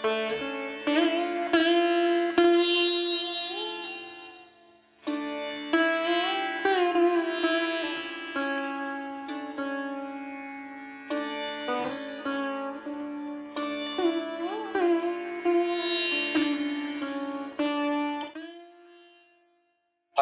हर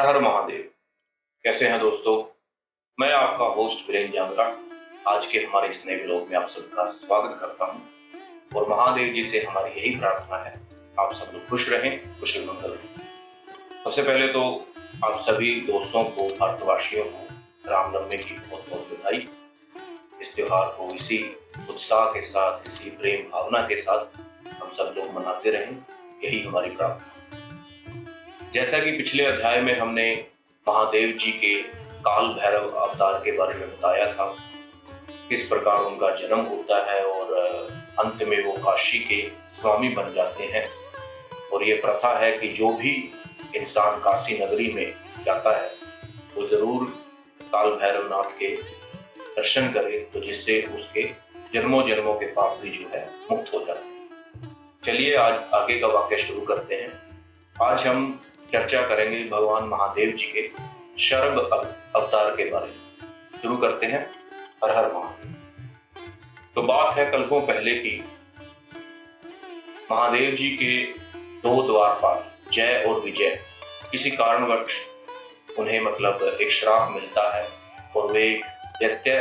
हर महादेव। कैसे हैं दोस्तों? मैं आपका होस्ट वीरेंद्र जांगरा आज के हमारे इस नए व्लॉग में आप सबका स्वागत करता हूं और महादेव जी से हमारी यही प्रार्थना है, आप सब लोग खुश रहें, कुशल मंगल रहें। सबसे पहले तो आप सभी दोस्तों को, भारतवासियों को रामनवमी की बहुत बहुत बधाई। इस त्योहार को इसी उत्साह के साथ, इसी प्रेम भावना के साथ हम सब लोग मनाते रहें, यही हमारी प्रार्थना। जैसा कि पिछले अध्याय में हमने महादेव जी के काल भैरव अवतार के बारे में बताया था, किस प्रकार उनका जन्म होता है और अंत में वो काशी के स्वामी बन जाते हैं। और ये प्रथा है कि जो भी इंसान काशी नगरी में जाता है वो जरूर काल भैरवनाथ के दर्शन करे, तो जिससे उसके जन्मों जन्मों के पाप भी जो है मुक्त हो जाते हैं। चलिए आज आगे का वाक्य शुरू करते हैं। आज हम चर्चा करेंगे भगवान महादेव जी के शरभ अवतार के बारे में। शुरू करते हैं। हर हर महादेव। तो बात है कल्पों पहले की। महादेव जी के दो द्वारपाल जय और विजय किसी कारणवश उन्हें एक श्राप मिलता है और वे एक दैत्य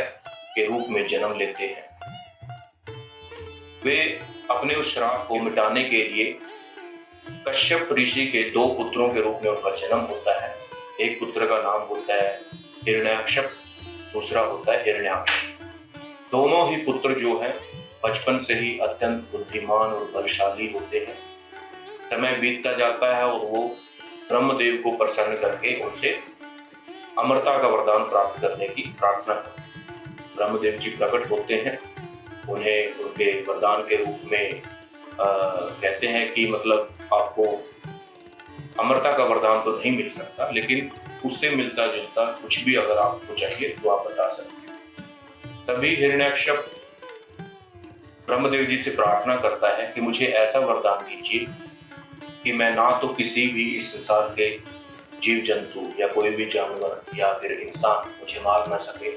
के रूप में जन्म लेते हैं। वे अपने उस श्राप को मिटाने के लिए कश्यप ऋषि के दो पुत्रों के रूप में उनका जन्म होता है। एक पुत्र का नाम होता है हिरण्याक्ष, दूसरा होता है हिरण्याक्ष। दोनों ही पुत्र जो हैं बचपन से ही अत्यंत बुद्धिमान और बलशाली होते हैं। समय बीतता जाता है और वो ब्रह्मदेव को प्रसन्न करके उनसे अमरता का वरदान प्राप्त करने की प्रार्थना करते हैं। ब्रह्मदेव जी प्रकट होते हैं, उन्हें उनके वरदान के रूप में कहते हैं कि आपको अमरता का वरदान तो नहीं मिल सकता, लेकिन उससे मिलता जुलता कुछ भी अगर आपको चाहिए तो आप बता सकते हैं। तभी हिरण्याक्ष ब्रह्मदेव जी से प्रार्थना करता है कि मुझे ऐसा वरदान दीजिए कि मैं ना तो किसी भी इस संसार के जीव जंतु या कोई भी जानवर या फिर इंसान मुझे मार ना सके,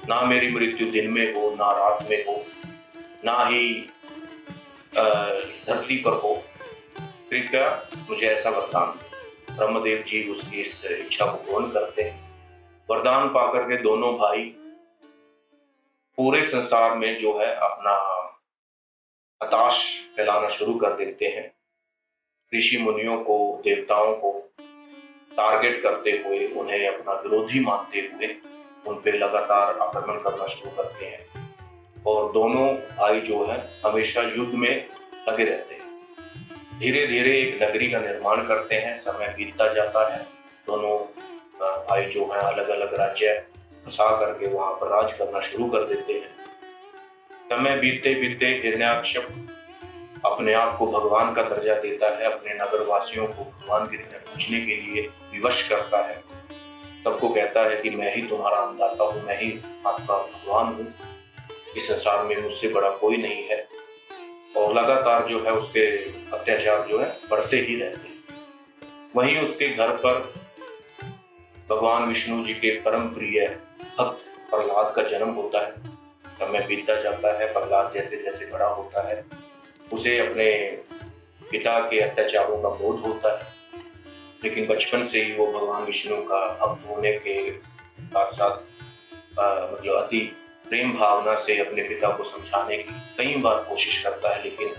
ना मेरी मृत्यु दिन में हो ना रात में हो, ना ही धरती पर हो। कृपया मुझे ऐसा वरदान। ब्रह्मदेव जी उसकी इस इच्छा को पूर्ण करते हैं। वरदान पाकर के दोनों भाई पूरे संसार में जो है अपना हताश फैलाना शुरू कर देते हैं। ऋषि मुनियों को, देवताओं को टारगेट करते हुए, उन्हें अपना विरोधी मानते हुए उन पे लगातार आक्रमण करना शुरू करते हैं और दोनों भाई जो है हमेशा युद्ध में लगे रहते हैं। धीरे धीरे एक नगरी का निर्माण करते हैं। समय बीतता जाता है। दोनों भाई जो है अलग अलग राज्य बसा करके वहां पर राज करना शुरू कर देते हैं। समय बीतते बीतते हिरण्याक्ष अपने आप को भगवान का दर्जा देता है, अपने नगर वासियों को भगवान की तरह पूछने के लिए विवश करता है। सबको कहता है कि मैं ही तुम्हारा अन्नदाता हूँ, मैं ही आपका भगवान हूँ, इस संसार में मुझसे बड़ा कोई नहीं है। और लगातार जो है उसके अत्याचार जो है बढ़ते ही रहते हैं। वहीं उसके घर पर भगवान विष्णु जी के परम प्रिय भक्त प्रहलाद का जन्म होता है। समय बीतता जाता है। प्रहलाद जैसे जैसे बड़ा होता है उसे अपने पिता के अत्याचारों का बोध होता है, लेकिन बचपन से ही वो भगवान विष्णु का भक्त होने के साथ साथ अति प्रेम भावना से अपने पिता को समझाने की कई बार कोशिश करता है, लेकिन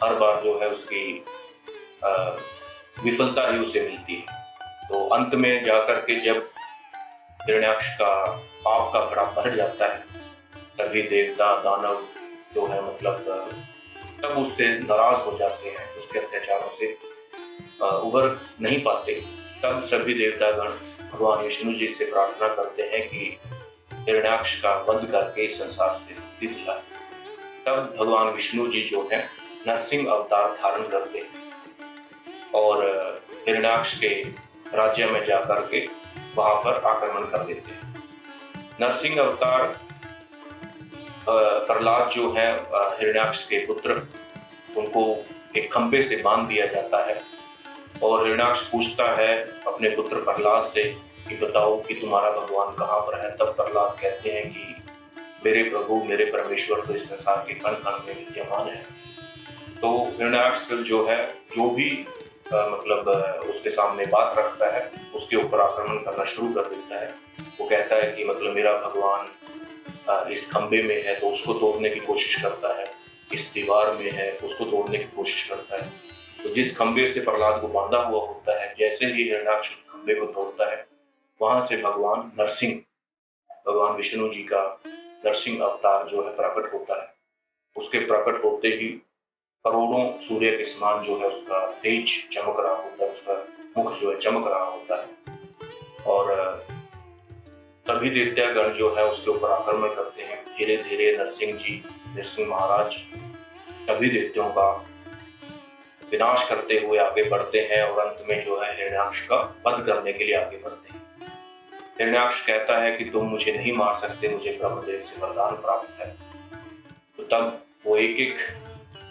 हर बार जो है उसकी विफलता ही उसे मिलती है। तो अंत में जाकर के जब हिरण्याक्ष का पाप का घड़ा भर जाता है, तभी देवता दानव जो है तब उससे नाराज हो जाते हैं, उसके अत्याचारों से उबर नहीं पाते। तब सभी देवतागण भगवान विष्णु जी से प्रार्थना करते हैं कि हिरण्याक्ष का वध करके इस संसार से मुक्ति दिलाए। तब भगवान विष्णु जी जो है नरसिंह अवतार धारण करते हैं और हिरण्याक्ष के राज्य में जाकर के वहां पर आक्रमण कर देते हैं। नरसिंह अवतार प्रहलाद जो है हिरण्याक्ष के पुत्र, उनको एक खंभे से बांध दिया जाता है। और हिरण्याक्ष पूछता है अपने पुत्र प्रहलाद से कि बताओ कि तुम्हारा भगवान कहाँ पर है। तब प्रहलाद कहते हैं कि मेरे प्रभु, मेरे परमेश्वर तो इस संसार के कण कण में विद्यमान है। तो हिरण्याक्ष जो है, जो भी उसके सामने बात रखता है, उसके ऊपर आक्रमण करना शुरू कर देता है। वो कहता है कि मेरा भगवान इस खंबे में है तो उसको तोड़ने की कोशिश करता है, इस दीवार में है उसको तोड़ने की कोशिश करता है। तो जिस खंबे से प्रहलाद को बांधा हुआ होता है, जैसे ही हिरण्याक्ष उस खंबे को तोड़ता है, वहां से भगवान नरसिंह, भगवान विष्णु जी का नरसिंह अवतार जो है प्रकट होता है। उसके प्रकट होते ही करोड़ों सूर्य के समान जो है उसका तेज चमक रहा होता है, उसका मुख जो है चमक रहा होता है। और सभी देवतागण जो है उसके ऊपर आक्रमण करते हैं। धीरे धीरे नरसिंह महाराज सभी देवताओं का विनाश करते हुए आगे बढ़ते हैं और अंत में जो है हिरण्याक्ष का वध करने के लिए आगे बढ़ते हैं। हिरण्याक्ष कहता है कि तुम मुझे नहीं मार सकते, मुझे ब्रह्मदेव से वरदान प्राप्त है। तो तब वो एक एक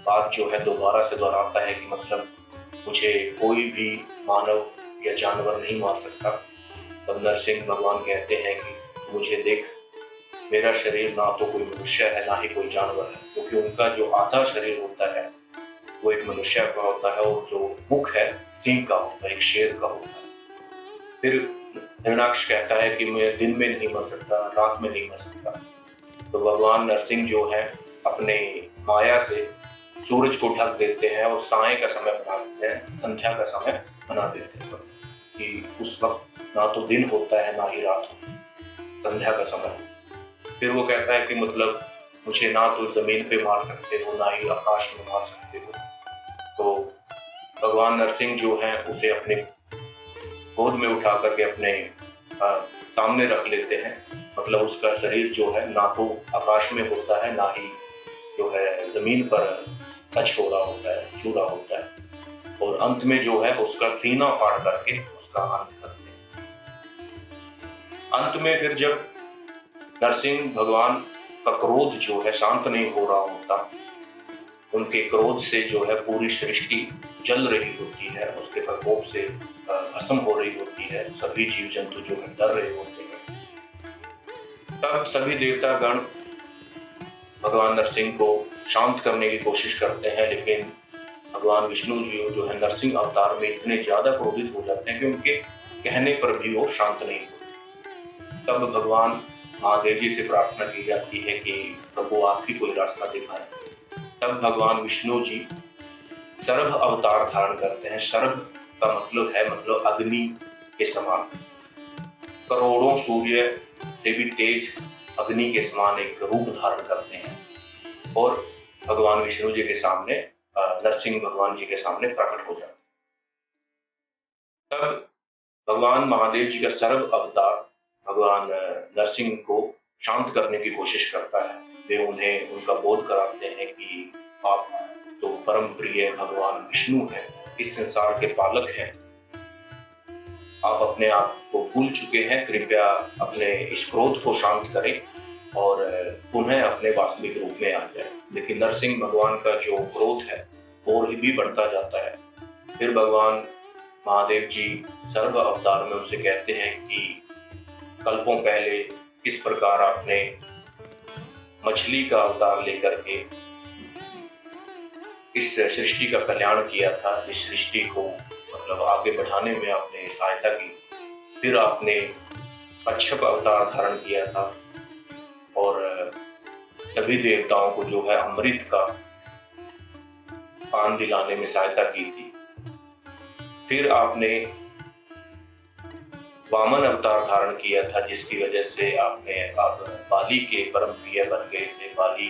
बात जो है दोबारा से दोहराता है कि मुझे कोई भी मानव या जानवर नहीं मार सकता। तब नरसिंह भगवान कहते हैं कि मुझे देख, मेरा शरीर ना तो कोई मनुष्य है ना ही कोई जानवर है, क्योंकि उनका जो आधा शरीर होता है वो एक मनुष्य का होता है और जो मुख है सिंह का होता है, एक शेर का होता है। फिर हिरण्याक्ष कहता है कि मैं दिन में नहीं मर सकता, रात में नहीं मर सकता। तो भगवान नरसिंह जो है अपने माया से सूरज को ढक देते हैं और साय का समय बना देते हैं, संध्या का समय बना देते हैं कि उस वक्त ना तो दिन होता है ना ही रात होती है, संध्या का समय। फिर वो कहता है कि मुझे ना तो जमीन पे मार सकते हो ना ही आकाश में मार सकते हो। तो भगवान नरसिंह जो है उसे अपने गोद में उठा करके अपने सामने रख लेते हैं। उसका शरीर जो है ना तो आकाश में होता है ना ही जो है जमीन पर टच हो रहा होता है, छू रहा होता है। और अंत में जो है उसका सीना फाड़ करके उसका अंत करते हैं। अंत में फिर जब नरसिंह भगवान का क्रोध जो है शांत नहीं हो रहा होता, उनके क्रोध से जो है पूरी सृष्टि जल रही होती है, उसके प्रकोप से भस्म हो रही होती है, सभी जीव जंतु जो है डर रहे होते हैं। तब सभी देवतागण भगवान नरसिंह को शांत करने की कोशिश करते हैं, लेकिन भगवान विष्णु जी जो है नरसिंह अवतार में इतने ज्यादा क्रोधित हो जाते हैं कि उनके कहने पर भी वो शांत नहीं होते। तब भगवान महादेव जी से प्रार्थना की जाती है कि प्रभु आप ही कोई रास्ता दिखाएं। तब भगवान विष्णु जी सर्व अवतार धारण करते हैं। सर्व का है अग्नि के समान, करोड़ों सूर्य से भी तेज अग्नि के समान एक रूप धारण करते हैं और भगवान विष्णु जी के सामने, नरसिंह भगवान जी के सामने प्रकट हो जाते हैं। तब भगवान महादेव जी का सर्व अवतार भगवान नरसिंह को शांत करने की कोशिश करता है। वे उन्हें उनका बोध कराते हैं कि आप तो परम प्रिय भगवान विष्णु हैं, इस संसार के पालक हैं, आप अपने आप को भूल चुके हैं, कृपया अपने इस क्रोध को शांत करें और पुनः अपने वास्तविक रूप में आ जाए। लेकिन नरसिंह भगवान का जो क्रोध है और भी बढ़ता जाता है। फिर भगवान महादेव जी सर्व अवतार में उनसे कहते हैं कि कल्पों पहले किस प्रकार आपने मछली का अवतार लेकर के इस सृष्टि का कल्याण किया था, इस सृष्टि को आगे बढ़ाने में आपने सहायता की। फिर आपने कच्छप अवतार धारण किया था और सभी देवताओं को जो है अमृत का पान दिलाने में सहायता की थी। फिर आपने वामन अवतार धारण किया था, जिसकी वजह से आप बाली के परम प्रिय बन गए थे, बाली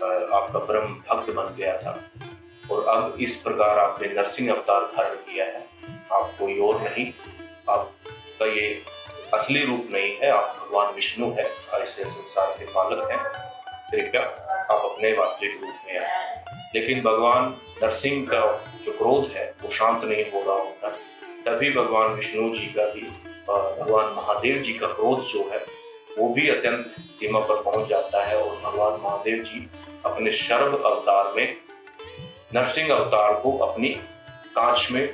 आपका परम भक्त बन गया था। और अब इस प्रकार आपने नरसिंह अवतार धारण किया है। आप कोई और नहीं, आपका ये असली रूप नहीं है, आप भगवान विष्णु है, ऐसे संसार के पालक हैं, कृपया आप अपने वास्तविक रूप में आए। लेकिन भगवान नरसिंह का जो क्रोध है वो शांत नहीं हो रहा होता। तभी भगवान विष्णु जी का भी, भगवान महादेव जी का क्रोध जो है वो भी अत्यंत सीमा पर पहुंच जाता है और भगवान महादेव जी अपने सर्व अवतार में नरसिंह अवतार को अपनी कांच में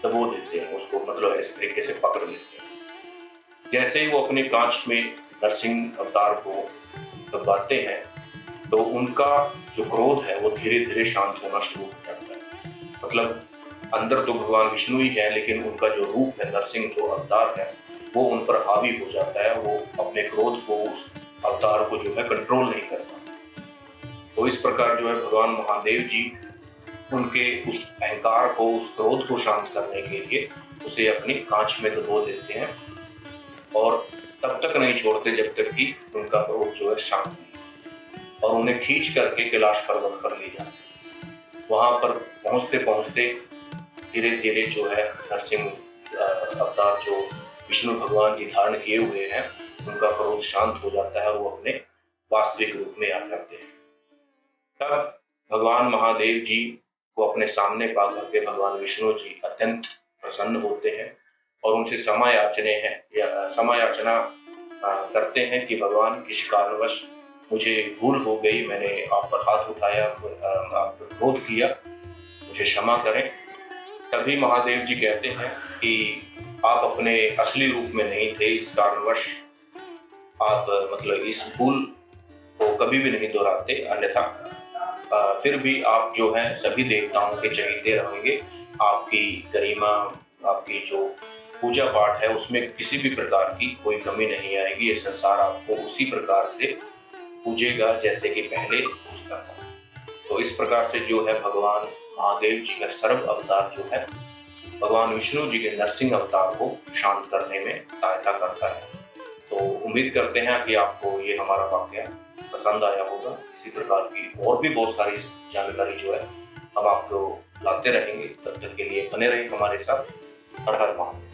दबो देते हैं, उसको मतलब इस तरीके से पकड़ लेते हैं। जैसे ही वो अपनी कांच में नरसिंह अवतार को दबाते हैं तो उनका जो क्रोध है वो धीरे धीरे शांत होना शुरू हो जाता है। मतलब अंदर तो भगवान विष्णु ही है, लेकिन उनका जो रूप है, नरसिंह जो अवतार है, वो उन पर हावी हो जाता है। वो अपने क्रोध को, उस अवतार को जो है कंट्रोल नहीं कर पाता। तो इस प्रकार जो है भगवान महादेव जी उनके उस अहंकार को, उस क्रोध को शांत करने के लिए उसे अपनी कांच में डुबो देते हैं और तब तक नहीं छोड़ते जब तक कि उनका क्रोध जो है शांत नहीं, और उन्हें खींच करके कैलाश पर्वत पर ले जाते हैं। वहां पर पहुंचते पहुंचते धीरे धीरे जो है नरसिंह अवतार जो विष्णु भगवान जी धारण किए हुए हैं, उनका क्रोध शांत हो जाता है और वो अपने वास्तविक रूप में आ जाते हैं। तब भगवान महादेव जी को अपने सामने पा करके भगवान विष्णु जी अत्यंत प्रसन्न होते हैं और उनसे क्षमा याचना करते हैं कि भगवान किसी कारणवश मुझे भूल हो गई, मैंने आप पर हाथ उठाया, आप पर क्रोध किया, मुझे क्षमा करें। तभी महादेव जी कहते हैं कि आप अपने असली रूप में नहीं थे, इस कारणवश आप मतलब इस भूल को कभी भी नहीं दोहराते, अन्यथा फिर भी आप जो है सभी देवताओं के चहेते रहेंगे। आपकी गरिमा, आपकी जो पूजा पाठ है उसमें किसी भी प्रकार की कोई कमी नहीं आएगी। ये संसार आपको उसी प्रकार से पूजेगा जैसे कि पहले पूजता था। तो इस प्रकार से जो है भगवान महादेव जी का सर्व अवतार जो है भगवान विष्णु जी के नरसिंह अवतार को शांत करने में सहायता करता है। तो उम्मीद करते हैं कि आपको ये हमारा वाक्य पसंद आया होगा। इसी प्रकार की और भी बहुत सारी जानकारी जो है हम आपको लाते रहेंगे। तब तक के लिए बने रहें हमारे साथ। हर हर महादेव।